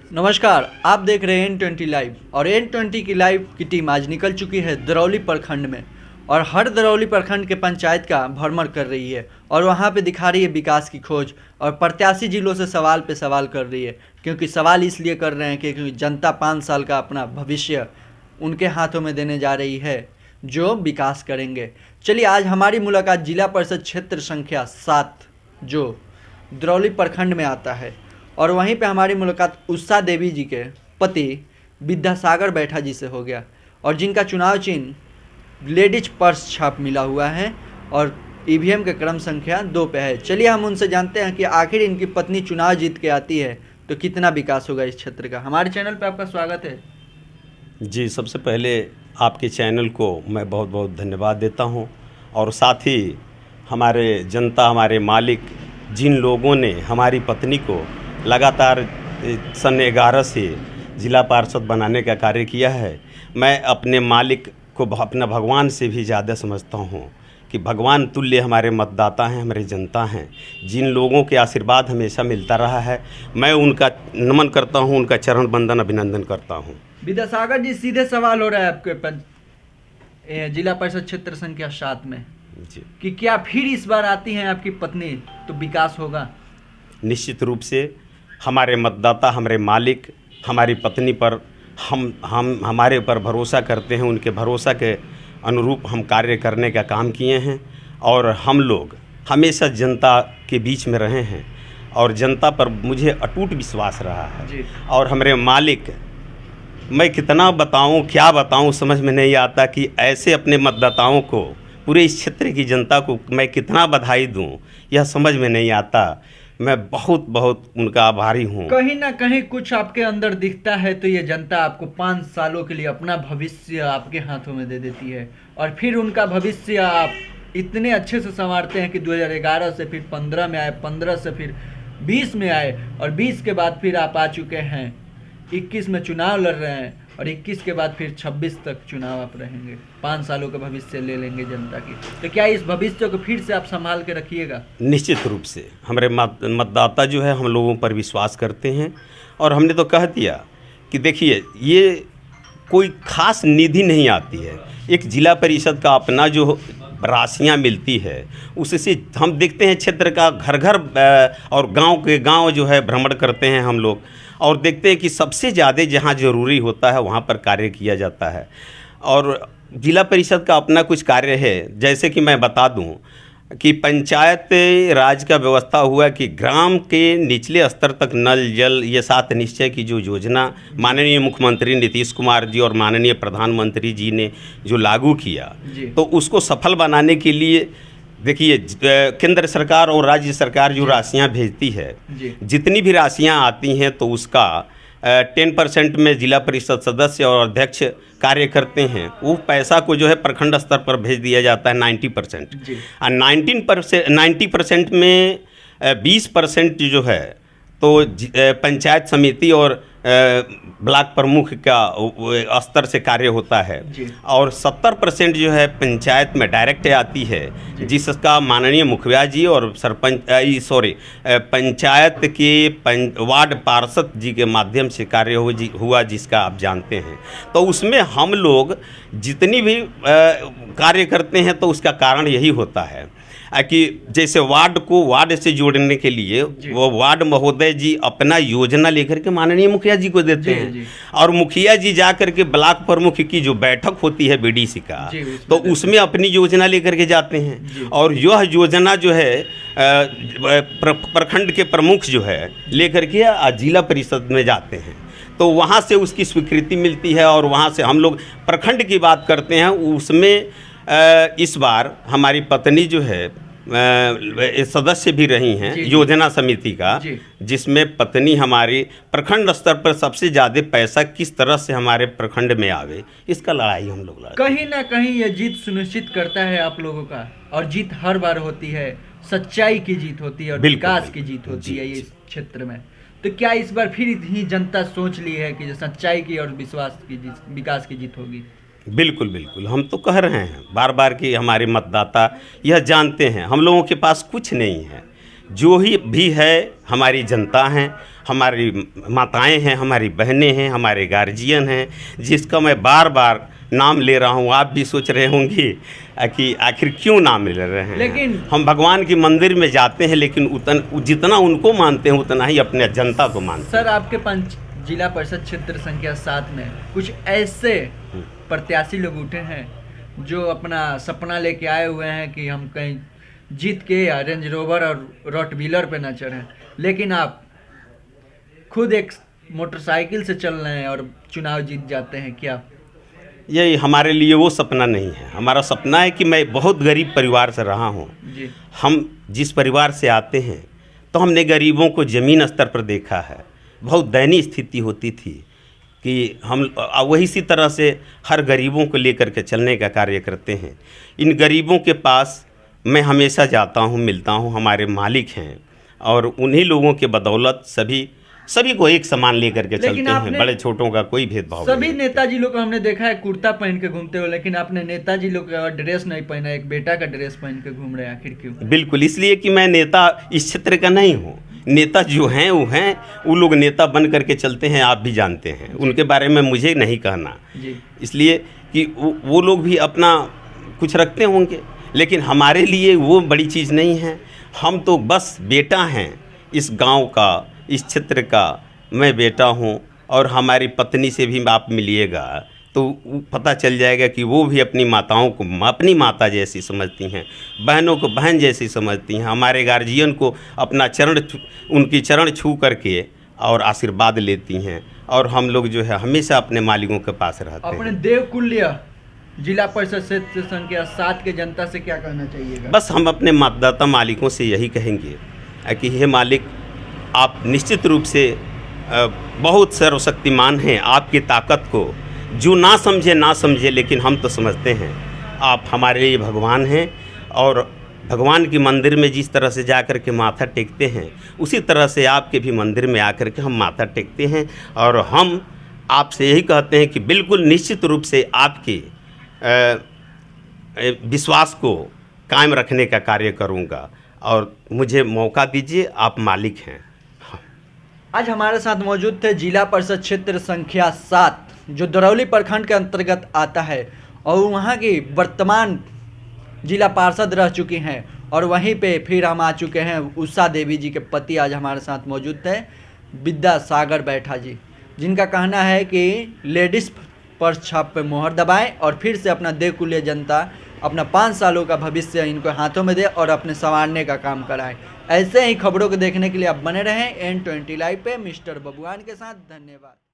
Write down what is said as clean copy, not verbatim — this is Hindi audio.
नमस्कार, आप देख रहे हैं N20 लाइव और N20 की लाइव की टीम आज निकल चुकी है दरौली प्रखंड में और हर दरौली प्रखंड के पंचायत का भ्रमण कर रही है और वहां पे दिखा रही है विकास की खोज और प्रत्याशी जिलों से सवाल पे सवाल कर रही है। क्योंकि सवाल इसलिए कर रहे हैं क्योंकि जनता 5 साल का अपना भविष्य उनके हाथों में देने जा रही है जो विकास करेंगे। चलिए आज हमारी मुलाकात जिला परिषद क्षेत्र संख्या 7 जो दरौली प्रखंड में आता है और वहीं पे हमारी मुलाकात उषा देवी जी के पति विद्यासागर बैठा जी से हो गया और जिनका चुनाव चिन्ह लेडीज पर्स छाप मिला हुआ है और ईवीएम के क्रम संख्या 2 पे है। चलिए हम उनसे जानते हैं कि आखिर इनकी पत्नी चुनाव जीत के आती है तो कितना विकास होगा इस क्षेत्र का। हमारे चैनल पे आपका स्वागत है। जी, सबसे पहले आपके चैनल को मैं बहुत बहुत धन्यवाद देता हूं और साथ ही हमारे जनता, हमारे मालिक, जिन लोगों ने हमारी पत्नी को लगातार सन 11 से जिला पार्षद बनाने का कार्य किया है, मैं अपने मालिक को अपना भगवान से भी ज़्यादा समझता हूं कि भगवान तुल्य हमारे मतदाता हैं, हमारे जनता हैं। जिन लोगों के आशीर्वाद हमेशा मिलता रहा है, मैं उनका नमन करता हूं, उनका चरण बंदन अभिनंदन करता हूं। विद्यासागर जी, सीधे सवाल हो रहा है आपके जिला परिषद क्षेत्र संख्या 7 में जी कि क्या फिर इस बार आती हैं आपकी पत्नी तो विकास होगा? निश्चित रूप से हमारे मतदाता, हमारे मालिक हमारी पत्नी पर हमारे ऊपर भरोसा करते हैं। उनके भरोसा के अनुरूप हम कार्य करने का काम किए हैं और हम लोग हमेशा जनता के बीच में रहे हैं और जनता पर मुझे अटूट विश्वास रहा है जी। और हमारे मालिक, मैं कितना बताऊं, क्या बताऊं, समझ में नहीं आता कि ऐसे अपने मतदाताओं को, पूरे इस क्षेत्र की जनता को मैं कितना बधाई दूं, यह समझ में नहीं आता। मैं बहुत बहुत उनका आभारी हूं। कहीं ना कहीं कुछ आपके अंदर दिखता है तो ये जनता आपको 5 सालों के लिए अपना भविष्य आपके हाथों में दे देती है और फिर उनका भविष्य आप इतने अच्छे से संवारते हैं कि 2011 से फिर 15 में आए, 15 से फिर 20 में आए और 20 के बाद फिर आप आ चुके हैं 21 में चुनाव लड़ रहे हैं और 21 के बाद फिर 26 तक चुनाव आप रहेंगे। 5 सालों का भविष्य ले लेंगे जनता की, तो क्या इस भविष्य को फिर से आप संभाल के रखिएगा? निश्चित रूप से हमारे मतदाता जो है हम लोगों पर विश्वास करते हैं और हमने तो कह दिया कि देखिए, ये कोई खास निधि नहीं आती है। एक जिला परिषद का अपना जो राशियां मिलती है उससे हम देखते हैं क्षेत्र का घर घर और गांव के गांव जो है भ्रमण करते हैं हम लोग और देखते हैं कि सबसे ज़्यादा जहां ज़रूरी होता है वहां पर कार्य किया जाता है। और जिला परिषद का अपना कुछ कार्य है, जैसे कि मैं बता दूं कि पंचायत राज का व्यवस्था हुआ कि ग्राम के निचले स्तर तक नल जल ये 7 निश्चय की जो योजना माननीय मुख्यमंत्री नीतीश कुमार जी और माननीय प्रधानमंत्री जी ने जो लागू किया, तो उसको सफल बनाने के लिए देखिए केंद्र सरकार और राज्य सरकार जो राशियां भेजती है, जितनी भी राशियां आती हैं तो उसका 10% में जिला परिषद सदस्य और अध्यक्ष कार्य करते हैं। वो पैसा को जो है प्रखंड स्तर पर भेज दिया जाता है 90%। और 90% में 20% जो है तो पंचायत समिति और ब्लॉक प्रमुख का स्तर से कार्य होता है और 70% जो है पंचायत में डायरेक्ट आती है, जिसका माननीय मुखिया जी और पंचायत के वार्ड पार्षद जी के माध्यम से कार्य हुआ, जिसका आप जानते हैं। तो उसमें हम लोग जितनी भी कार्य करते हैं तो उसका कारण यही होता है कि जैसे वार्ड को वार्ड से जोड़ने के लिए वो वार्ड महोदय जी अपना योजना लेकर के माननीय मुखिया जी को देते हैं और मुखिया जी जा करके ब्लॉक प्रमुख की जो बैठक होती है बीडीसी का, तो उसमें अपनी योजना लेकर के जाते हैं और यह योजना जो है प्रखंड के प्रमुख जो है लेकर के जिला परिषद में जाते हैं, तो वहाँ से उसकी स्वीकृति मिलती है और वहाँ से हम लोग प्रखंड की बात करते हैं। उसमें इस बार हमारी पत्नी जो है सदस्य भी रही हैं योजना समिति का, जिसमें पत्नी हमारी प्रखंड स्तर पर सबसे ज़्यादा पैसा किस तरह से हमारे प्रखंड में आवे, इसका लड़ाई हम लोग लड़ते। कहीं ना कहीं ये जीत सुनिश्चित करता है आप लोगों का और जीत हर बार होती है, सच्चाई की जीत होती है और विकास की जीत होती है इस क्षेत्र में। तो क्या इस बार फिर ही जनता सोच ली है कि सच्चाई की और विश्वास की जीत, विकास की जीत होगी? बिल्कुल बिल्कुल, हम तो कह रहे हैं बार बार कि हमारे मतदाता यह जानते हैं हम लोगों के पास कुछ नहीं है, जो ही भी है हमारी जनता हैं हमारी माताएं हैं, हमारी बहनें हैं, हमारे गार्जियन हैं, जिसका मैं बार बार नाम ले रहा हूँ। आप भी सोच रहे होंगे कि आखिर क्यों नाम ले रहे हैं। लेकिन हम भगवान के मंदिर में जाते हैं, लेकिन जितना उनको मानते हैं उतना ही अपने जनता को मानते हैं। सर, आपके जिला परिषद क्षेत्र संख्या 7 में कुछ ऐसे प्रत्याशी लोग उठे हैं जो अपना सपना लेके आए हुए हैं कि हम कहीं जीत के या रेंज रोवर और रॉटवीलर पे न चढ़ें, लेकिन आप खुद एक मोटरसाइकिल से चल रहे हैं और चुनाव जीत जाते हैं। क्या ये हमारे लिए वो सपना नहीं है। हमारा सपना है कि मैं बहुत गरीब परिवार से रहा हूँ जी। हम जिस परिवार से आते हैं तो हमने गरीबों को ज़मीन स्तर पर देखा है। बहुत दयनीय स्थिति होती थी कि हम वही इसी तरह से हर गरीबों को लेकर के चलने का कार्य करते हैं। इन गरीबों के पास मैं हमेशा जाता हूँ, मिलता हूँ। हमारे मालिक हैं और उन्हीं लोगों के बदौलत सभी को एक समान लेकर के चलते हैं। बड़े छोटों का कोई भेदभाव नहीं। सभी नेताजी लोग को हमने देखा है कुर्ता पहन के घूमते हुए, लेकिन आपने नेताजी लोग का ड्रेस नहीं पहना, एक बेटा का ड्रेस पहन के घूम रहे हैं। आखिर क्यों? बिल्कुल इसलिए कि मैं नेता इस क्षेत्र का नहीं हूँ। नेता जो हैं वो लोग नेता बन करके चलते हैं, आप भी जानते हैं। उनके बारे में मुझे नहीं कहना जी। इसलिए कि वो लोग भी अपना कुछ रखते होंगे, लेकिन हमारे लिए वो बड़ी चीज़ नहीं है। हम तो बस बेटा हैं इस गांव का, इस क्षेत्र का मैं बेटा हूं। और हमारी पत्नी से भी आप मिलिएगा तो पता चल जाएगा कि वो भी अपनी माताओं को अपनी माता जैसी समझती हैं, बहनों को बहन जैसी समझती हैं। हमारे गार्जियन को अपना उनकी चरण छू करके और आशीर्वाद लेती हैं। और हम लोग जो है हमेशा अपने मालिकों के पास रहते हैं। अपने देवकुल्य जिला परिषद क्षेत्र संख्या 7 के जनता से क्या कहना चाहिएगा? बस हम अपने मतदाता मालिकों से यही कहेंगे कि हे मालिक, आप निश्चित रूप से बहुत सर्वशक्तिमान हैं। आपकी ताकत को जो ना समझे, लेकिन हम तो समझते हैं। आप हमारे लिए भगवान हैं और भगवान के मंदिर में जिस तरह से जा कर के माथा टेकते हैं, उसी तरह से आपके भी मंदिर में आकर के हम माथा टेकते हैं। और हम आपसे यही कहते हैं कि बिल्कुल निश्चित रूप से आपके विश्वास को कायम रखने का कार्य करूंगा और मुझे मौका दीजिए, आप मालिक हैं। आज हमारे साथ मौजूद थे जिला परिषद क्षेत्र संख्या 7 जो दरौली प्रखंड के अंतर्गत आता है और वहाँ की वर्तमान जिला पार्षद रह चुकी हैं। और वहीं पे फिर हम आ चुके हैं उषा देवी जी के पति आज हमारे साथ मौजूद थे विद्यासागर बैठा जी, जिनका कहना है कि लेडीज़ पर छाप पे मोहर दबाएं और फिर से अपना देवकुल्य जनता अपना 5 सालों का भविष्य इनको हाथों में दे और अपने संवारने का काम कराएं। ऐसे ही खबरों को देखने के लिए आप बने रहें N20 लाइव पे मिस्टर बबुआन के साथ। धन्यवाद।